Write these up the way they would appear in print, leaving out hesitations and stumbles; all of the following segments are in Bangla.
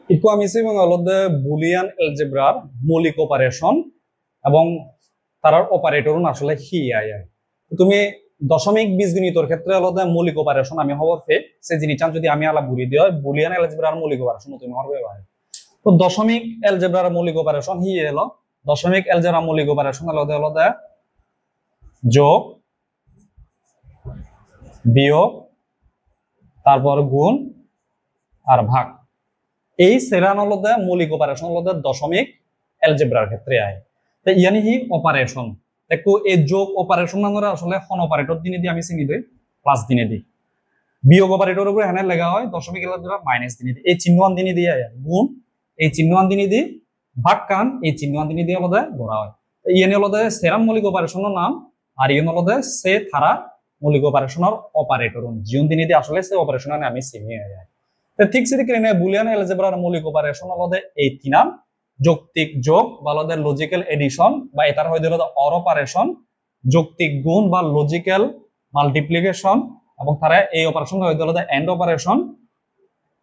ইকোয়ামিসি এবং হলদে বুলিয়ান এলজেব্রার মৌলিক অপারেশন এবং তার অপারেটর আসলে হি আয় তুমি দশমিক বীজগণিতর ক্ষেত্রে হলদে মৌলিক অপারেশন আমি হবর ফে সে জিনিস যদি আমি আলা বুড়ি দিও বুলিয়ান এলজেব্রার মৌলিক অপারেশন তুমি হরবে ভাই তো দশমিক এলজেব্রার মৌলিক অপারেশন হি এলো দশমিক এলজেব্রার মৌলিক অপারেশন হলদে হলদে যোগ বিয়োগ তারপর গুণ আর ভাগ এই সেরান হলদে মৌলিক অপারেশন হলদে দশমিক এলজেব্রার ক্ষেত্রে আয় তো ইয়ানি হি অপারেশন দেখো এই যোগ অপারেশন আমরা আসলে হন অপারেটর দিনে দিয়ে আমি চিনি দিই প্লাস দিনে দিই বিয়োগ অপারেটর উপরে হ্যাঁ লেখা হয় দশমিক এলজেব্রা মাইনাস দিনে দিই এই চিহ্ন দিনে দিয়ে গুণ এই চিহ্ন দিনে দিই ভাগ কান এই চিহ্ন দিনে দিয়ে হলদে গড়া হয় ইয়ানি হলদে সেরাম মৌলিক অপারেশনের নাম আর ইয়ান হলদে সে থারা মৌলিক অপারেশনের অপারেটর জিওন দিনে দিয়ে আসলে সে অপারেশন আমি চিনি যায় ঠিক সেদিকে বুলিয়ান এলজেব্রার মৌলিক অপারেশন হলদে এই তিনাম যৌক্তিক যোগ বা হলদে লজিক্যাল এডিশন বা এটার হয়তো হলদে অর অপারেশন যৌক্তিক গুণ বা লজিক্যাল মাল্টিপ্লিকেশন এবং তারা এই অপারেশন হয়তো হলদে এন্ড অপারেশন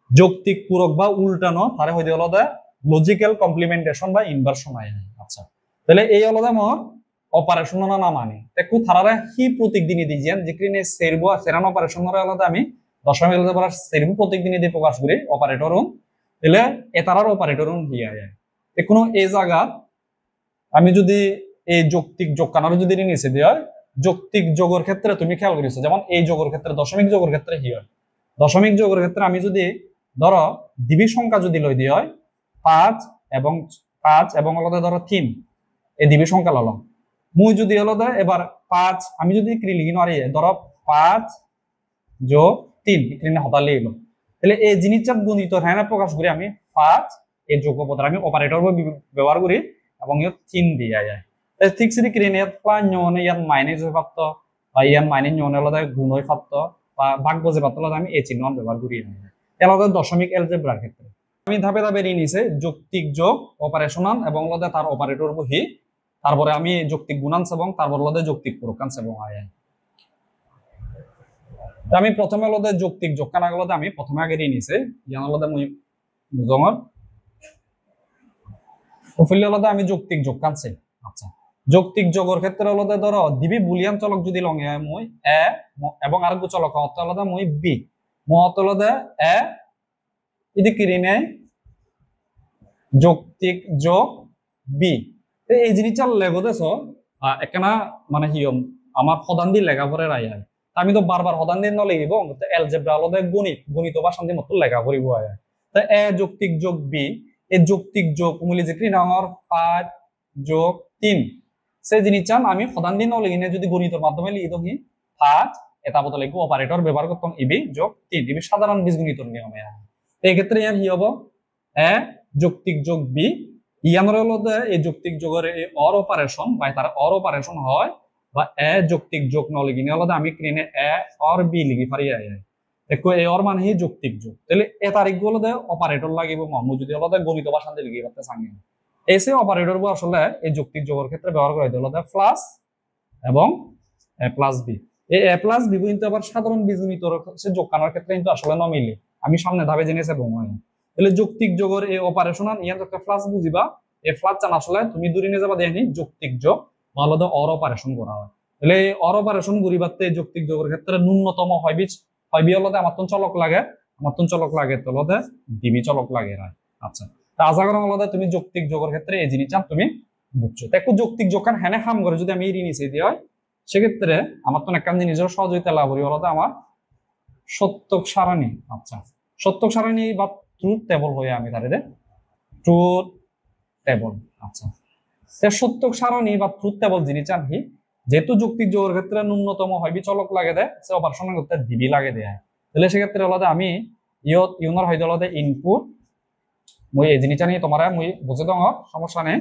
যৌক্তিক পূরক বা উল্টানো তারা হয়তো হলদে লজিক্যাল কমপ্লিমেন্টেশন বা ইনভার্সন আয় আচ্ছা তাহলে এই হলদে মোর অপারেশন না মানে দেখো তারা হি প্রতীক দিনে দিয়েছেন যেখানে সেরবো সেরান অপারেশন হলদে আমি দশমিক এলজেব্রার সেরবো প্রতীক দিনে দিয়ে প্রকাশ করি অপারেটর তাহলে এটার অপারেটর হিয়া যায় কোনো এই জায়গা আমি যদি এই যৌক্তিক যোগ কানার যদি নিচে দেওয়া যৌক্তিক যোগের ক্ষেত্রে তুমি খেয়াল করেছো যেমন এই যোগের ক্ষেত্রে দশমিক যোগের ক্ষেত্রে কি হয় দশমিক যোগের ক্ষেত্রে আমি যদি ধরো দ্বিবি সংখ্যা যদি লই দিয়ে হয় 5 এবং হলো ধরো 3 এই দ্বিবি সংখ্যা ললাম মুই যদি হলো এবার 5 আমি যদি লিখি নারি ধরো 5 যোগ 3 এখানে হতালে এলো তাহলে এই জিনিসটা গণিত হ্যাঁ প্রকাশ করি আমি 5 এই যোগ্য পদার আমি অপারেটর ব্যবহার করি এবং ইয়ত 3 দিয়া যায় ঠিক সেটি ক্রিনে প্লাস নিয়নে ইয়াত মাইনাস হয়ে পারত বা ইয়াত মাইনাস নিয়নে হলে গুণ হয়ে পারত বা ভাগ বজে পারত আমি এই চিহ্ন ব্যবহার করি এলাকা দশমিক এলজেব্রার ক্ষেত্রে আমি ধাপে ধাপে নিছে যৌক্তিক যোগ অপারেশনাল এবং লদে তার অপারেটর বহি তারপরে আমি যৌক্তিক গুণাংশ এবং তারপর লদে যৌক্তিক পূরকাংশ এবং আয় আমি প্রথমে লদে যৌক্তিক যোগ কানাগুলোতে আমি প্রথমে আগে নিছে ইয়ান লদে মুই জমর ওফিল লদে আমি যৌক্তিক যোগ কানছে আচ্ছা যৌক্তিক যোগের ক্ষেত্রে লদে ধরো দিবি বুলিয়ান চলক যদি লঙে মই এ এবং আরেকটু চলক অর্থ লদে মই বি মত লদে এ এদিকে কিরিনে যৌক্তিক যোগ বি এই জিনিসটা লেগোতেছ একখানা মানে কি আমার প্রধান দিয়ে লেখা পরে রায় আমি তো বারবার হদান দিন নলিব এলজেব্রা আলাদা গণিত বা শান্তি মতো লেখা করিব তা এ যৌক্তিক যোগ বি এই যৌক্তিক যোগ মূল্য যে ডাঙর 5 যোগ 3 সে জিনিস চান আমি হদান দিন নলিনে যদি গণিতের মাধ্যমে লিখি দিই 5 এটা বদলে লিখব অপারেটর ব্যবহার করতাম ইবি যোগ 3 ইবি সাধারণ বীজগণিতের নিয়মে এই ক্ষেত্রে ইয়ান কি হবো এ যৌক্তিক যোগ বি ইয়ানোর হলদে এই যৌক্তিক যোগের এই অর অপারেশন বা তার অর অপারেশন হয় বা এ যৌক্তিক যোগ নলিগিনে হলদে আমি ক্রিনে এ অর বি লিখি পারি দেখো এ অর মানে হি যৌক্তিক যোগ তাহলে এ তারিখ গুলোতে অপারেটর লাগিব মু যদি হলদে গণিত বা শান্তি লিখি করতে চাই এসে অপারেটর বো আসলে এই যৌক্তিক যোগের ক্ষেত্রে ব্যবহার করা হয় হলদে প্লাস এবং এ প্লাস বি এই এ প্লাস বি কিন্তু আবার সাধারণ বীজগণিতর যোগ কানার ক্ষেত্রে কিন্তু আসলে ন মিলে আমি সামনে ধাপে জেনেছে বময় তাহলে যৌক্তিক যোগের এই অপারেশন ইয়ান একটা প্লাস বুঝিবা এই প্লাস চান আসলে তুমি দূরে নিয়ে যাবা দেখি যৌক্তিক যোগ ভালো অর অপারেশন করা হয় তাহলে অর অপারেশন করিবাতে যৌক্তিক যোগের ক্ষেত্রে ন্যূনতম হয়বি হলদে আমার চলক লাগে তলদে ডিবি চলক লাগে আচ্ছা তা আশা করা হলদে তুমি যৌক্তিক যোগের ক্ষেত্রে এই জিনিসটা তুমি বুঝছো দেখো যৌক্তিক যোগ কান হ্যাঁ হাম করে যদি আমি এই নিচে দিয়ে হয় সেক্ষেত্রে আমার তো একটা জিনিসের সহযোগিতা লাভ করি হলদে আমার সত্যক সারণী আচ্ছা সত্যক সারণী বা ট্রুথ টেবল হয়ে আমি তাদের ট্রুথ টেবল আচ্ছা সত্যক সারণী বা ট্রুথ টেবল জিনিস আনহি যেহেতু যৌক্তিক যোগের ক্ষেত্রে ন্যূনতম হয়বি চলক লাগে দেয় সে অপারেশনের ক্ষেত্রে ডিবি লাগে দেয় তাহলে সেক্ষেত্রে হলদে আমি ইউনার হয়তো হলদে ইনপুট মই এই জিনিসটা নিয়ে তোমার মই বুঝে দাও সমস্যা নেই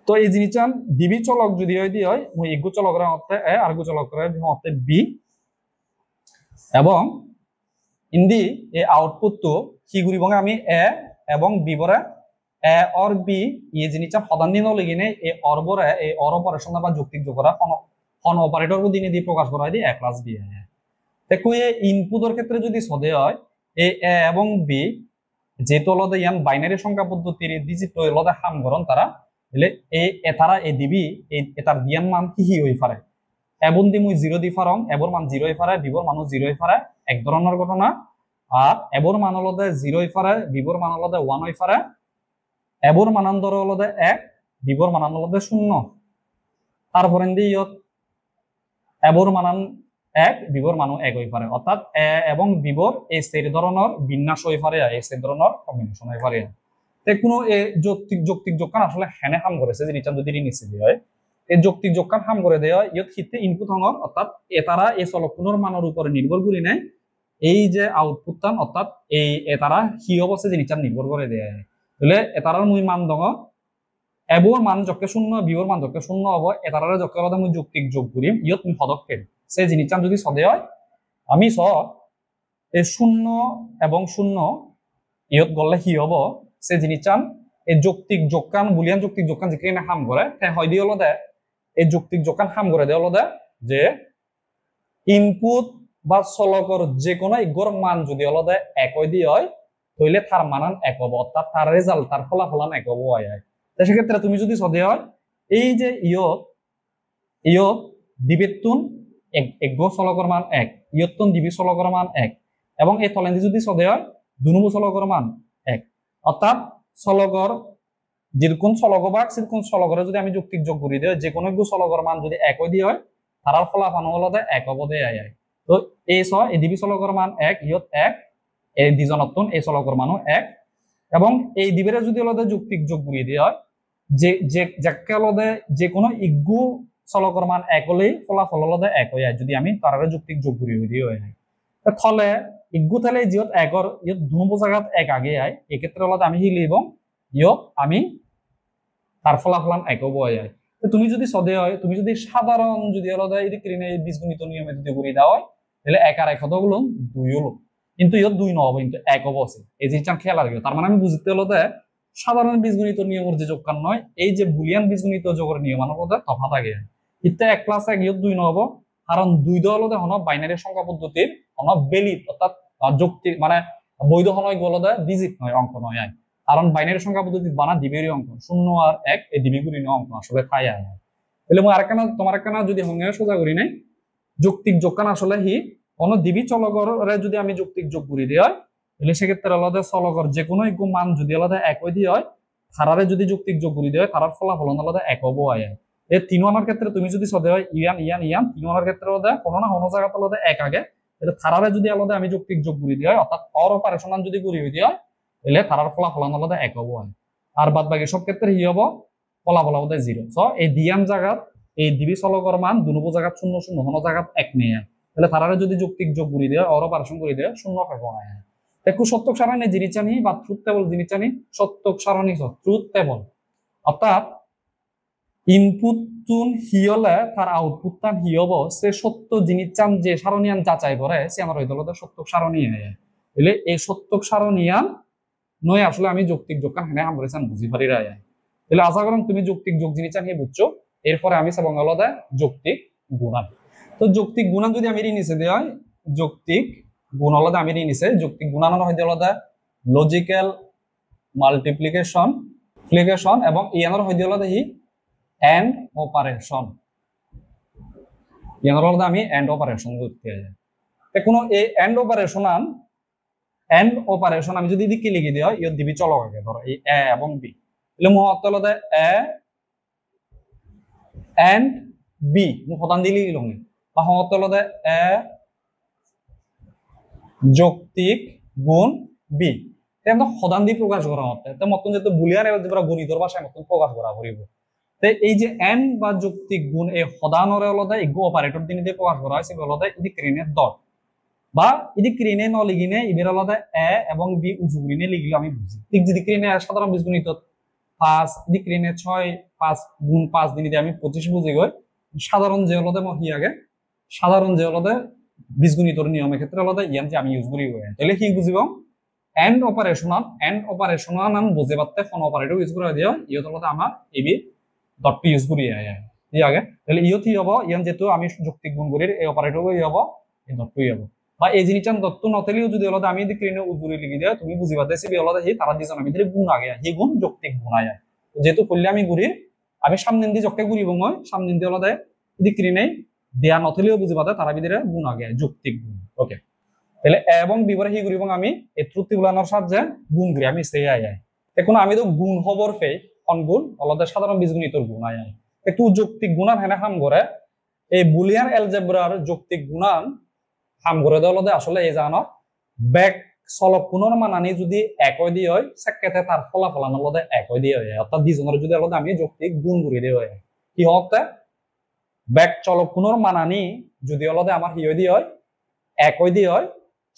তো এই জিনিসটা ডিবি চলক যদি হয় দিয়ে হয় মই ইগু চলকের অর্থে এ আর গু চলকের অর্থে বি এবং ইন্দি এই আউটপুট তো কি করিব আমি এ এবং বি বরে এ অর বি এই জিনিসটা প্রধান দিন লিগিনে এই অর বরে এই অর অপারেশন বা যৌক্তিক যোগ করা কোন অপারেটর দিনে দিয়ে প্রকাশ করা হয় এ প্লাস বি দেখো এই ইনপুটের ক্ষেত্রে যদি সদে হয় এই এ এবং বি যেহেতু অলদে ইয়ান বাইনারি সংখ্যা পদ্ধতির ডিজিট অলদে হাম করন তারা বলে তারা এ দিবি এটার দিয়ান মান কি হই পারে এবং দি মুই 0 দি ফারং এবর মান 0 হই পারে বিবর মানু 0 হই পারে এক ধরনের ঘটনা আর এবর মান অলদে 0 হই পারে বিবর মান অলদে 1 হই পারে এবর মানান্তর অলদে 1 বিবর মানান অলদে 0 তারপরে দি ইয়ত এবর মানান 1 বিবর মানু 1 হই পারে অর্থাৎ এ এবং বিবর এই সেই ধরনের বিন্যাস হই পারে এই সেই ধরনের কম্বিনেশন হই পারে তে কোনো এ যৌক্তিক যোগকান আসলে হেনে হাম করেছে যে রিটার্ন যদি নিচে দিয়ে হয় এই যৌক্তিক যোগকান হাম করে দেয় ইয়ত হিতে ইনপুট হঙর অর্থাৎ এতারা এই চলকপুনের মানের উপরে নির্ভর করি নাই এই যে আউটপুট টান অর্থাৎ এই এতারা কি অবস্থা যে রিটার্ন নির্ভর করে দেয় তাহলে এতারার মুই মান দঙ এবর মান যকে 0 বিবর মান যকে 0 হবো এতারারে যকে আলাদা মুই যৌক্তিক যোগ করিম ইয়ত মুই পদক্ষেপ সেই জিনিসটা যদি সদে হয় আমি এই 0 এবং 0 ইয়ত গলে কি হবো সেই জিনিসটা এই যৌক্তিক যোগকান বুলিয়ান যৌক্তিক যোগকান যেখানে হাম করে তে হয় দি হলো দে এই যৌক্তিক যোগকান হাম করে দেয় হলো দে যে ইনপুট বা চলকর যে কোনো ইগর মান যদি হলো দে একই দি হয় তাহলে তার মানান এক হবো অর্থাৎ তার রেজাল্ট তার ফলাফলান এক হবো হয় সেক্ষেত্রে তুমি যদি সদে হয় এই যে ইয়ত দিবেতুন এগো চলকর মান 1 ইয়তুন দিবি চলকর মান 1 এবং এই তলেন্দি যদি সদে হয় দুনুবু চলকর মান 1 অর্থাৎ চলকর যেরকম চলক বা সেরকম চলকরে যদি আমি যৌক্তিক যোগ করি দিই যে কোনো চলকর মান যদি একই দিয়ে হয় তার ফলাফল হলো এক অবদে আয় তো এই এই দিবি চলকর মান 1 ইয়ত 1 এই দুজনতুন এই চলকর মানও 1 এবং এই দিবের যদি হলো যৌক্তিক যোগ করি দিয়ে হয় যে যে যাকে হলো যে কোনো ইগু চলকর মান 1 হলেই ফলাফল হলো 1 হয়ে যায় যদি আমি তার যৌক্তিক যোগ করি দিয়ে হয় তাহলে ইগু তাহলে জিয়ত 1 ইয়ত দুনো জায়গাত 1 আগে আয় এই ক্ষেত্রে হলো আমি হিলি এবং ইয়ত আমি তার ফলাফলান একও বয়া যায় তো তুমি যদি সদে হয় তুমি যদি সাধারণ যদি আলাদা এদিকে বীজগণিত নিয়মে যদি করি দেওয়া হয় তাহলে 1 আর 1 কত হলো 2 হলো কিন্তু ইয়ত 2 ন হবে কিন্তু 1 হবে এই জিনিসটা খেয়াল রাখবে তার মানে আমি বুঝতে হলো যে সাধারণ বীজগণিত নিয়মের যে যোগকান নয় এই যে বুলিয়ান বীজগণিত যোগের নিয়মানুর মধ্যে তফাৎ থাকে ইতে 1 + 1 ইয়ত 2 ন হবে কারণ 2 দ হলো হন বাইনারি সংখ্যা পদ্ধতির হন বেলিত অর্থাৎ যৌক্তিক মানে বৈধ হনয় বলদে ডিজিট নয় অঙ্ক নয় কারণ বাইনারি সংখ্যা পদ্ধতি বানা দিবেরই অঙ্ক 0 আর 1 এই দিবিগুলি অঙ্ক আসলে খায় আয় তাহলে মই আরেকখানা তোমার একখানা যদি হঙ্গে সোজা করি নাই যৌক্তিক যোগকান আসলে হি কোন দিবি চলকরে যদি আমি যৌক্তিক যোগ করি দিই হয় তাহলে সেক্ষেত্রে আলাদা চলকর যে কোনো একটু মান যদি আলাদা একই দিয়ে হয় তারারে যদি যৌক্তিক যোগ করি দিই হয় তার ফলাফল আলাদা এক হবো আয় এই 3 আনার ক্ষেত্রে তুমি যদি সদে হয় ইয়ান 3 আনার ক্ষেত্রে আলাদা কোনো না কোনো জায়গা আলাদা 1 আগে তাহলে তারারে যদি আলাদা আমি যৌক্তিক যোগ করি দিই হয় অর্থাৎ অর অপারেশনাল যদি করি দিই হয় তাহলে তার ফলাফল আলাদা এক হবো আর বাদ বাকি সব ক্ষেত্রে হি হবো ফলাফল আলাদা 0 সো এই দিয়াম জায়গাত এই দিবি চলকর মান দুনো জায়গাত 0 0 হন জায়গাত 1 নেয় তাহলে তারারে যদি যৌক্তিক যোগ করি দেয় অর অপারেশন করি দেয় 0 পাবো একটু সত্যক সারণী জিনিস জানি বা ট্রুথ টেবল জিনিস জানি সত্যক সারণী ট্রুথ টেবল অর্থাৎ ইনপুট তুন হি হলে তার আউটপুট টান হি হবো সে সত্য জিনিস চান যে সারণীয়ান যাচাই করে সে আমার হইতে হলো সত্যক সারণী তাহলে এই সত্যক সারণীয়ান নয় আসলে আমি যৌক্তিক যোগ কান হ্যাঁ আমরা বুঝি পারি রায় তাহলে আশা করেন তুমি যৌক্তিক যোগ জিনিস চান বুঝছো এরপরে আমি সব আলাদা যৌক্তিক গুণান তো যৌক্তিক গুণান যদি আমি নিচে দেওয়া হয় যৌক্তিক গুণ আলাদা আমি নিচে যৌক্তিক গুণানোর হইতে আলাদা লজিক্যাল মাল্টিপ্লিকেশন এবং ইয়ানোর হইতে আলাদা হি এন্ড অপারেশন ইয়ানোর আলাদা আমি এন্ড অপারেশন করতে যাই কোনো এই এন্ড অপারেশন আমি যদি দিকে লিখে দিই হয় ইয়ত দিবি চলক আগে ধরো এই এ এবং বি তাহলে মহত্ব আলাদা এ এন্ড বি মোক প্রধান দিলি লং বা মহত্ব আলাদা এ যৌক্তিক গুণ বি তেমন সদান দি প্রকাশ করা হতে মতন যেহেতু বুলিয়ান এলজেব্রা গণিতর ভাষায় মতন প্রকাশ করা করিব এই যে এন বা যৌক্তিক গুণ এই সদানরে আলাদা ইগো অপারেটর দিন দিয়ে প্রকাশ করা হয় সেগুলো আলাদা ইদি ক্রিনের দট বা ইদি ক্রিনে ন লিখিনে ইবের আলাদা এ এবং বি উজু ক্রিনে লিখলে আমি বুঝি ঠিক যদি ক্রিনে সাধারণ বীজগণিত 5 ইদি ক্রিনে 6 গুণ 5 দিন দিয়ে আমি 25 বুঝি গই সাধারণ যে আলাদা মহি আগে সাধারণ যে আলাদা বীজগণিতর নিয়মের ক্ষেত্রে আলাদা ইয়ান যে আমি ইউজ করি গই তাহলে কি বুঝিব এন্ড অপারেশনাল নাম বুঝে পারতে ফোন অপারেটর ইউজ করা দিও ইয়ত আলাদা আমার এবি ডট পি ইউজ করি আগে তাহলে ইয়ত কি হবো ইয়ান যেহেতু আমি যৌক্তিক গুণ করি এই অপারেটর হবো এই ডট পি হবো বা এই জিনিসটা দত্ত নতেলিও যদি হলো আমি স্ক্রিনে উজুরি লিখি দেয় তুমি বুঝি পাচ্ছি বি হলো হি তারা দিজন আমি গুণ আগে হি গুণ যৌক্তিক গুণ আয় যেহেতু করলে আমি ঘুরির আমি সামনে দিয়ে যকে ঘুরিব মই সামনে দিয়ে হলো স্ক্রিনে দেয়া নথলিও বুঝি পাতে তারা ভিতরে গুণ আগে যৌক্তিক গুণ ওকে তাহলে এবং বিবরে হি ঘুরিব আমি এই ত্রুটি গুলানোর সাহায্যে গুণ ঘুরি আমি সেই আয় এখন আমি তো গুণ হবর ফে অন গুণ হলো সাধারণ বীজগণিতর গুণ আয় একটু যৌক্তিক গুণান হেনে হাম করে এই বুলিয়ান এলজেব্রার যৌক্তিক গুণান হাম করে দেওয়া আসলে এই জানো ব্যাক চলক পুনর মানানি যদি একই দিয়ে হয় সেক্ষেত্রে তার ফলাফলান হলো একই দিয়ে হয় অর্থাৎ দুজনের যদি হলো আমি যৌক্তিক গুণ ঘুরে দিয়ে হয় কি হতে ব্যাক চলক পুনর মানানি যদি হলো আমার হিয় দিয়ে হয় একই দিয়ে হয়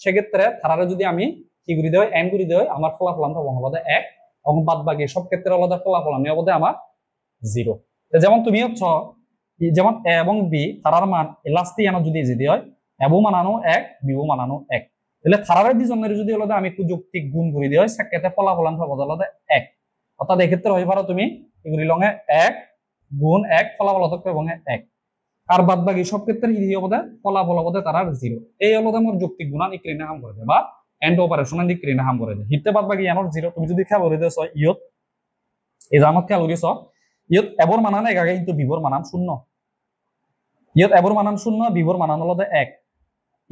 সেক্ষেত্রে তারা যদি আমি কি ঘুরি দিয়ে হয় এন ঘুরি দিয়ে হয় আমার ফলাফলান হবো হলো এক এবং বাদ বাকি সব ক্ষেত্রে হলো ফলাফলান হবো আমার 0 যেমন তুমি হচ্ছ যেমন এ এবং বি তারার মান লাস্টে আনা যদি ইজি দিয়ে হয় এবো মানানো 1 বিও মানানো 1 তাহলে থারারের দুজনের যদি হলো আমি একটু যৌক্তিক গুণ করে দিই হয় সেক্ষেত্রে ফলাফলান হবে হলো 1 অর্থাৎ এক্ষেত্রে হয়ে পারো তুমি এগুলি লঙে 1 গুণ 1 ফলাফল থাকবে এবং 1 আর বাদ বাকি সব ক্ষেত্রে কি হবে ফলাফল হবে তারার 0 এই হলো আমার যৌক্তিক গুণান ইক্রিনে হাম করে দেয় বা এন্ড অপারেশন ইক্রিনে হাম করে দেয় হিতে বাদ বাকি এনর 0 তুমি যদি খেয়াল করে দেছ ইয়ত এই জামত খেয়াল করিছ ইয়ত এবর মানান 1 আগে কিন্তু বিবর মানান 0 ইয়ত এবর মানান 0 বিবর মানান হলো 1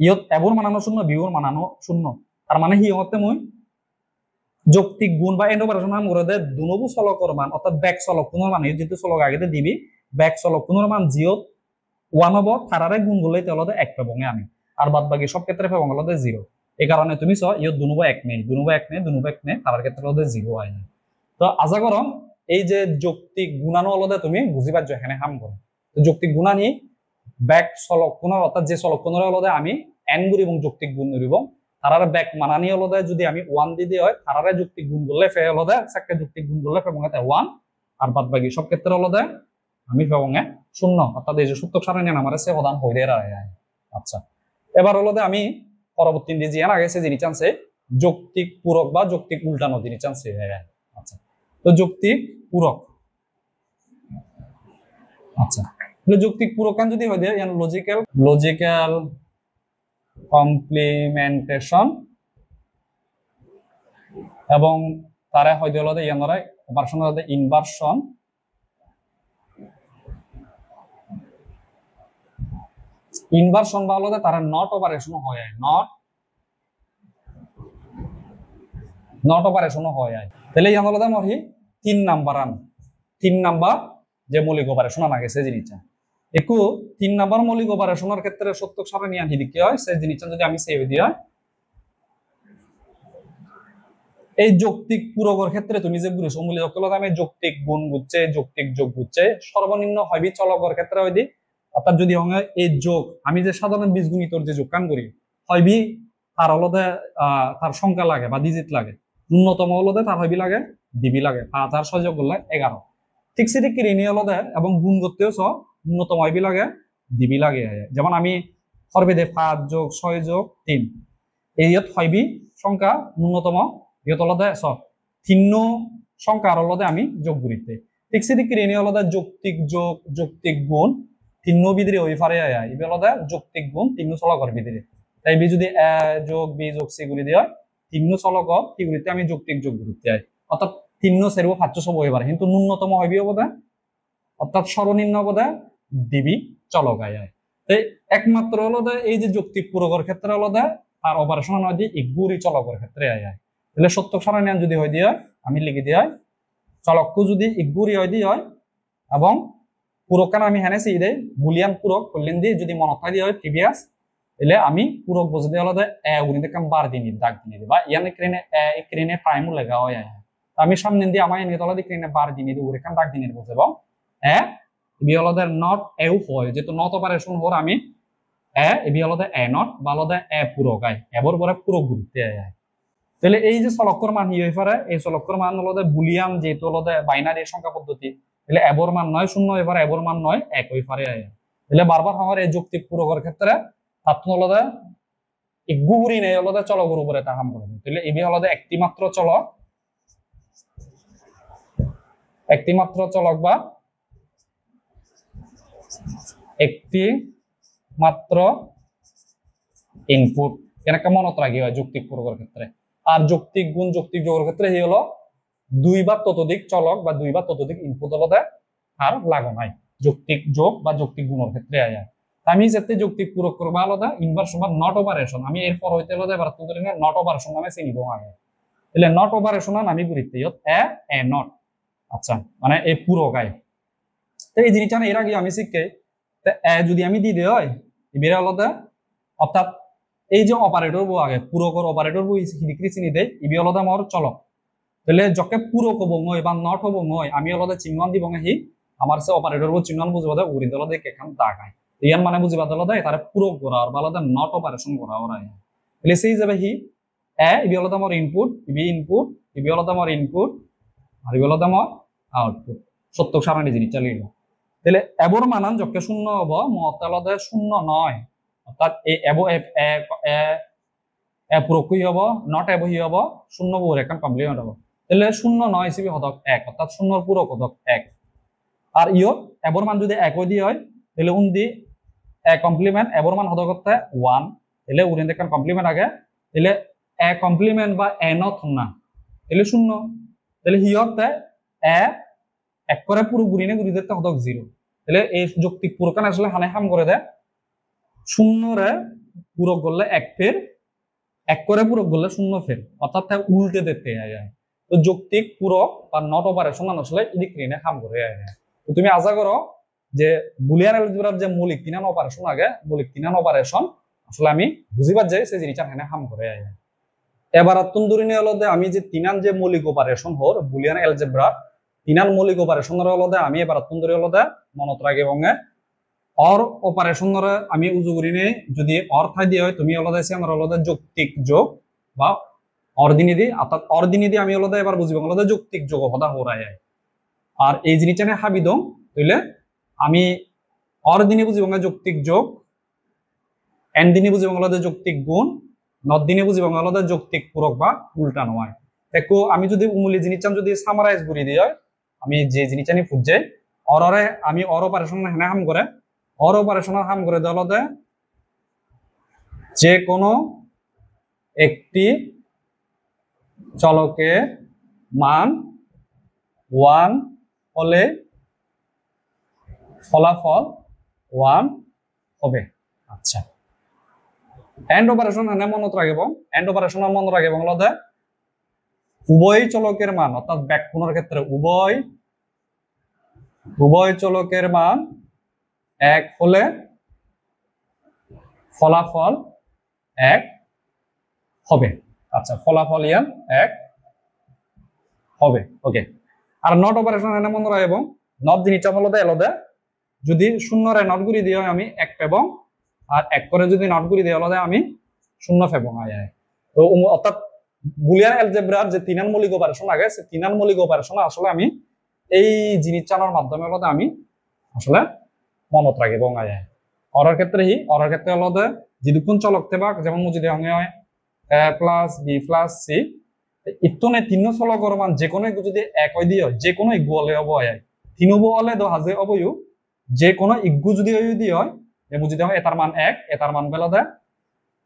ইয়ত এবর মানানো 0 বিবর মানানো 0 তার মানে হি হতে মই যৌক্তিক গুণ বা এন্ড অপারেশন নাম করে দেয় দুনবু চলকের মান অর্থাৎ ব্যাক চলক পুনর মান যেহেতু চলক আগেতে দিবি ব্যাক চলক পুনর মান জিওত 1 হবো তারারে গুণ করলে তাহলে 1 পাবো আমি আর বাদ বাকি সব ক্ষেত্রে পাবো হলো 0 এই কারণে তুমি চ ইয়ত দুনবু 1 নেই দুনবু 1 নেই তার ক্ষেত্রে হলো 0 হয় তো আশা করম এই যে যৌক্তিক গুণানো হলো তুমি বুঝি পাচ্ছ এখানে হাম করে তো যৌক্তিক গুণানি ব্যাক চলক পুনর অর্থাৎ যে চলক পুনর হলো আমি এন গুণ এবং যৌক্তিক গুণ নিব তারার ব্যাক মানানি হলো যদি আমি 1 দিয়ে হয় তারারে যৌক্তিক গুণ করলে ফে হলো সাক্কে যৌক্তিক গুণ করলে ফে মঙ্গাতে 1 আর বাদ বাকি সব ক্ষেত্রে হলো আমি ফেবঙ্গে 0 অর্থাৎ এই যে সূত্র সারণী আমার সে প্রদান হইরে রায় আচ্ছা এবার হলো আমি পরবর্তী দিয়ে যে আগে সে জিনিস আনছে যৌক্তিক পূরক বা যৌক্তিক উল্টানো জিনিস আনছে আচ্ছা তো যৌক্তিক পূরক আচ্ছা যৌক্তিক পূরকান যদি হয় লজিক্যাল কমপ্লিমেন্টেশন এবং তারা হয়তো হলো ইয়ানরা অপারেশন হলো ইনভার্সন বা হলো তারা নট অপারেশন হয় নট অপারেশন হয় তাহলে ইয়ান হলো মহি 3 নাম্বার যে মৌলিক অপারেশন আনা গেছে জিনিসটা একু 3 নাম্বার মৌলিক অপারেশনের ক্ষেত্রে সত্য সারণী আনি দিকে হয় সেই জিনিসটা যদি আমি সেভ দিই এই যৌক্তিক পূরকের ক্ষেত্রে তুমি যে বুঝছো মূল্য যৌক্তিক আমি যৌক্তিক গুণ বুঝছে যৌক্তিক যোগ বুঝছে সর্বনিম্ন হইবি চলকের ক্ষেত্রে হইদি অর্থাৎ যদি এই যোগ আমি যে সাধারণ বীজগণিতর যে যোগ কান করি হইবি তার হলো তার সংখ্যা লাগে বা ডিজিট লাগে ন্যূনতম হলো তার হইবি লাগে ডিবি লাগে 5 আর 6 যোগ করলে 11 ঠিক সেটি কিনে হলো এবং গুণ করতেও ন্যূনতম হইবি লাগে ডিবি লাগে যেমন আমি সর্বেদে 5 যোগ 6 যোগ 3 এই হইবি সংখ্যা ন্যূনতম ইয়ত হলো ভিন্ন সংখ্যা আর হলো আমি যোগ করিতে ঠিক সেটি কিনে হলো যৌক্তিক যোগ যৌক্তিক গুণ ভিন্ন বিধি হয়ে পারে ইবে হলো যৌক্তিক গুণ ভিন্ন চলকের বিধি তাই বি যদি এ যোগ বি যোগ সি গুলি দিয়ে ভিন্ন চলক কি গুলিতে আমি যৌক্তিক যোগ করিতে অর্থাৎ ভিন্ন সেরব 500 হয়ে পারে কিন্তু ন্যূনতম হইবি হবে অর্থাৎ সর্বনিম্ন হবে ডিবি চলক তাই একমাত্র হলো এই যে যৌক্তিক পূরকের ক্ষেত্রে হলো তার অপারেশন নয় দিয়ে ইগুরি চলকের ক্ষেত্রে তাহলে সত্য সারণী যদি হয় দিয়ে আমি লিখি দিয়ে চলককে যদি ইগুরি হয় দিয়ে হয় এবং পূরকান আমি হেনেছি দে বুলিয়ান পূরক করলেন দিয়ে যদি মনত দিয়ে হয় প্রিভিয়াস তাহলে আমি পূরক বুঝে দিয়ে হলো এ উনি কাম বার দিন দাগ দিন বা ইয়ানে ক্রেনে প্রাইমও লেখা হয় আমি সামনে দিয়ে আমার এনে তলা দিয়ে ক্রেনে বার দিন দিয়ে উড়ে কাম দাগ দিন বুঝে এবং বি হলো নট এও হয় যেহেতু নট অপারেশন হর আমি বি হলো এ নট বা হলো এ পূরক এবার পরে পূরক গুরুত্বে তাহলে এই যে চলকের মান হয়ে পারে এই চলকের মান হলো বুলিয়ান যেহেতু হলো বাইনারি সংখ্যা পদ্ধতি তাহলে এবর মান 0 এবার এবর মান 1 হয়ে পারে তাহলে বারবার আমার এই যৌক্তিক পূরকের ক্ষেত্রে তার হলো ইগুরি নেই হলো চলকের উপরে তা হাম করে তাহলে এবি হলো একটি মাত্র চলক বা একটি মাত্র ইনপুট কেনকা মনত রাখি হয় যৌক্তিক পূরকের ক্ষেত্রে। আর যৌক্তিক গুণ যৌক্তিক যোগের ক্ষেত্রে হি হলো দুই বা ততোধিক চলক বা দুই বা ততোধিক ইনপুট হলতে আর লাগো নাই যৌক্তিক যোগ বা যৌক্তিক গুণের ক্ষেত্রে আয়। আমি যাতে যৌক্তিক পূরক করবো আলাদা ইনভার্স বা নট অপারেশন আমি এরপর হইতে আলাদা এবার তুই নট অপারেশন নামে চিনিব আগে। তাহলে নট অপারেশন আমি গুরুত্ব এ নট। আচ্ছা মানে এই পূরক আয়। তো এই জিনিসটা এর আগে আমি শিখে যদি আমি দি দেয় এবারে আলাদা অর্থাৎ এই যে অপারেটর বো আগে পূরকর অপারেটর বো হিদিক্রি চিনি দেয় ইবি আলাদা আমার চলক। তাহলে যকে পূরক হবো নয় বা নট হবো নয় আমি আলাদা চিহ্ন দিব হি আমার সে অপারেটর বো চিহ্ন বুঝবো দে উড়ি দল দেখ এখান দাগায় ইয়ান মানে বুঝিবা দল দেয় তারা পূরক করা আর আলাদা নট অপারেশন করা ওরা। তাহলে সেই যাবে হি ইবি আলাদা আমার ইনপুট ইবি আলাদা আমার ইনপুট আর ইবি আলাদা আমার আউটপুট সত্য সারণী জিনিস চালিয়ে। তাহলে এবর মানান যকে শূন্য হব মত আলাদা শূন্য নয় অর্থাৎ পূরক হব নট এব হব শূন্য বহুর এখন কমপ্লিমেন্ট হব। তাহলে শূন্য নয় হিসেবে হদক এক অর্থাৎ শূন্যর পূরক হদক এক। আর ইয়ত এবর মান যদি এক দিয়ে হয় তাহলে উন্দি কমপ্লিমেন্ট এবর মান হদক হতে ওয়ান। তাহলে উড়িন দেখান কমপ্লিমেন্ট আগে তাহলে কমপ্লিমেন্ট বা নট না তাহলে শূন্য। তাহলে হিয়তে এক করে পুরো গুড়িনে গুড়ি দিতে হদক জিরো। তাহলে এই যৌক্তিক পূরকান আসলে হানে হাম করে দেয় শূন্যরে পূরক করলে এক ফের এক করে পূরক করলে শূন্য ফের অর্থাৎ উল্টে দিতে যায়। তো যৌক্তিক পূরক বা নট অপারেশন আসলে এদিক ঋণে হাম করে যায়। তো তুমি আশা করো যে বুলিয়ান এলজেব্রার যে মৌলিক তিনান অপারেশন আগে মৌলিক তিনান অপারেশন আসলে আমি বুঝিবার যাই সেই জিনিসটা হেনে হাম করে যায়। এবার আত্মন্দুরিনে হলো আমি যে তিনান যে মৌলিক অপারেশন হর বুলিয়ান এলজেব্রার তিনান মৌলিক অপারেশনের হলো আমি এবার আত্মন্দুরি হলো মনত রাখে এবং অর অপারেশনের আমি উজুগুরিনে যদি অর ঠাই দিয়ে হয় তুমি হলো আমার হলো যৌক্তিক যোগ বা অর্দিনিদি অর্থাৎ অর্দিনিদি আমি হলো এবার বুঝবো হলো যৌক্তিক যোগ হদা হরাই যায়। আর এই জিনিসটা নিয়ে হাবি দম তাইলে আমি অর্দিনে বুঝবো যৌক্তিক যোগ এন দিনে বুঝবো হলো যৌক্তিক গুণ নট দিনে বুঝবো হলো যৌক্তিক পূরক বা উল্টা নয়। দেখো আমি যদি উমুলি জিনিসটা যদি সামারাইজ করি দিয়ে আমি যে জিনিসটা নিয়ে খুঁজছে অরে আমি অর অপারেশন হেনে হাম করে অর অপারেশনের হাম করে দেওয়া যে কোনো একটি চলকের মান ওয়ান হলে ফলাফল ওয়ান হবে। আচ্ছা এন্ড অপারেশন হেনে মনত রাখব এন্ড অপারেশন মনে রাখব হলো উভয় চলকের মান অর্থাৎ ব্যাকরণের ক্ষেত্রে উভয় চলকের মান এক হলে ফলাফল এক হবে। আচ্ছা ফলাফল ইয়ান এক হবে। ওকে আর নট অপারেশন এনে মনে রাখব নট জিনিসটা হলো এলদে যদি শূন্যরে নট গুড়ি দিয়ে আমি এক পেবং আর এক করে যদি নট গুড়ি দিয়ে হলো আমি শূন্য পেবং আয়। তো অর্থাৎ বুলিয়ান এলজেব্রার যে তিনান মৌলিক অপারেশন আগে সে তিনান মৌলিক অপারেশন আসলে আমি এই জিনিস চালানোর মাধ্যমে হলো আমি আসলে মনত রাখি বঙ্গা যায়। অরার ক্ষেত্রে অরার ক্ষেত্রে হলো যেদুকুন চলক থেবা যেমন যদি হয় এ প্লাস বি প্লাস সি ইতনে তিন চলকর মান যে কোনো যদি এক হয় দিয়ে যে কোনো ইগু হলে হব হয় তিন হলে হাজে অবয়ু যে কোনো ইগু যদি দিয়ে হয় যেমন যদি হয় এটার মান এক এটার মান বেলা দেয়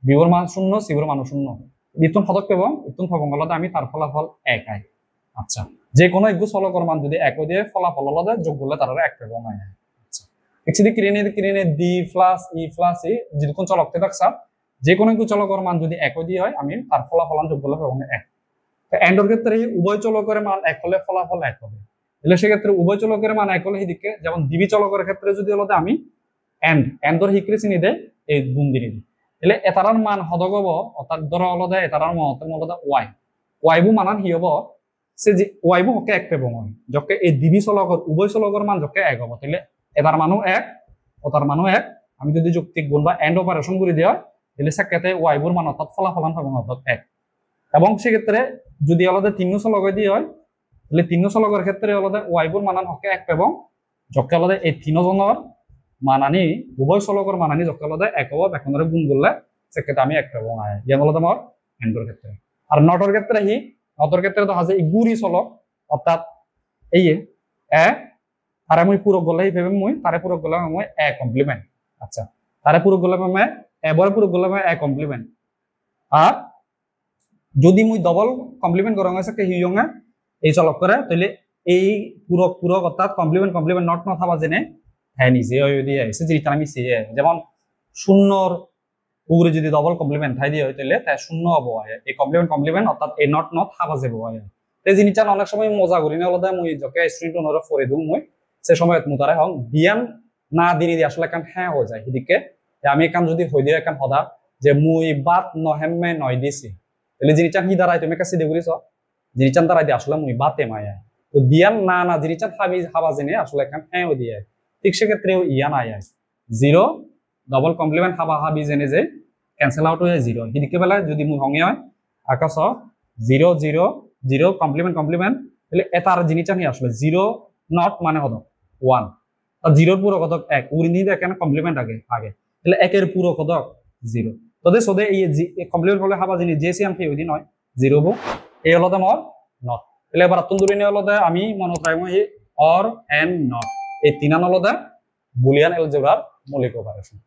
বিওর মান শূন্য সিওর মান শূন্য ইতুন পদক পেব ইতুন ফবং হলে আমি তার ফলাফল এক আয়। আচ্ছা যে কোনো ইগু চলকর মান যদি এক দিয়ে ফলাফল হলে যোগ করলে তারা এক পেব আয়। কিরিনে D plus E plus E যেরকম চলকতে থাকছা যে কোনো একটু চলকের মান যদি এক দিয়ে হয় আমি তার ফলাফল যোগ করলে পাবো এক। এন্ডর ক্ষেত্রে উভয় চলকের মান এক হলে ফলাফল এক হবে। তাহলে সেক্ষেত্রে উভয় চলকের মান এক হলে সেদিকে যেমন দিবি চলকের ক্ষেত্রে যদি হলো আমি এন্ডর হিক্রি চিনি দেয় এই গুণ দিনে দিই তাহলে এটার মান হদক হব অর্থাৎ ধরো হলো এটার মত ওয়াই বু মানান হি হব সে যে ওয়াই বু হকে এক পেব যকে এই দিবি চলকের উভয় চলকের মান যকে এক হব তাহলে এটার মানও এক ও তার মানও এক। আমি যদি যৌক্তিক গুণ বা এন্ড অপারেশন করে দেওয়া তাহলে সেক্ষেত্রে ওয়াইবুর মান অর্থাৎ ফলাফল পাবেন অর্থাৎ এক। এবং সেক্ষেত্রে যদি আলাদা তিন চলক দিয়ে হয় তাহলে তিন চলকের ক্ষেত্রে আলাদা ওয়াইবুর মানান হকে এক এবং যকে আলাদা এই তিনজনের মানানি উভয় চলকের মানানি যকে আলাদা এক হব একেবারে গুণ করলে সেক্ষেত্রে আমি এক পাবো আয় ইয়ান আলাদা আমার এন্ডর ক্ষেত্রে। আর নটর ক্ষেত্রে নটর ক্ষেত্রে তো হাজে গুড়ি চলক অর্থাৎ এই তারে মুই পূরক গলে ভেবে মুই তারে পূরক গলে মই এ কমপ্লিমেন্ট। আচ্ছা তারে পূরক গলে মই এবার পুরো গুলো এ কমপ্লিমেন্ট আর যদি মুই ডবল কমপ্লিমেন্ট করং আছে কে হিয়ঙা এই চলক করে তাহলে এই পুরো পুরো অর্থাৎ কমপ্লিমেন্ট কমপ্লিমেন্ট নট নট হবা জেনে হ্যাঁ নিজে হয় দিয়ে আইছে যেটা আমি সে যেমন শূন্যর উপরে যদি ডবল কমপ্লিমেন্ট থাই দিয়ে হয় তাহলে তাই শূন্য হবো আয় এই কমপ্লিমেন্ট কমপ্লিমেন্ট অর্থাৎ এই নট নট হাবা যাবো আয় এই জিনিসটা অনেক সময় মজা করি না আলাদা মুই যকে স্টুডেন্ট ওনারা ফরে দিও মুই সে সময় মুতারে হং বিয়ান না দিনে দিয়ে আসলে কান হ্যাঁ হয়ে যায় এদিকে আমি কান যদি হই দিয়ে কান হদা যে মুই বাত নহেমে নয় দিছি তাহলে জিনিসটা কি দাঁড়ায় তুমি কাছে দিয়ে বলিস জিনিসটা দাঁড়ায় দিয়ে আসলে মুই বাতে মায়া তো দিয়ান না না জিনিসটা হাবি হাবা জেনে আসলে কান হ্যাঁ দিয়ে ঠিক সেক্ষেত্রেও ইয়া না আয় জিরো ডবল কমপ্লিমেন্ট হাবা হাবি জেনে যে ক্যান্সেল আউট হয়ে জিরো এদিকে বেলা যদি মুই হঙে হয় আকাশ zero zero zero complement complement তাহলে এটার জিনিসটা নিয়ে আসলে জিরো নট মানে হতো ওয়ান আর জিরোর পুরো কতক এক উড়ি এখানে কমপ্লিমেন্ট আগে আগে তাহলে একের পুরো কতক জিরো তোদের সোদে এই কমপ্লিমেন্ট হলে হাবা জিনিস জেসি আমি ওই দিন হয় জিরো বো এই হলো আমার নট তাহলে এবার আত্মন দূরে নিয়ে হলো আমি মনে রাখবো এই অর এন্ড নট এই তিনান হলো বুলিয়ান এলজেব্রার মৌলিক অপারেশন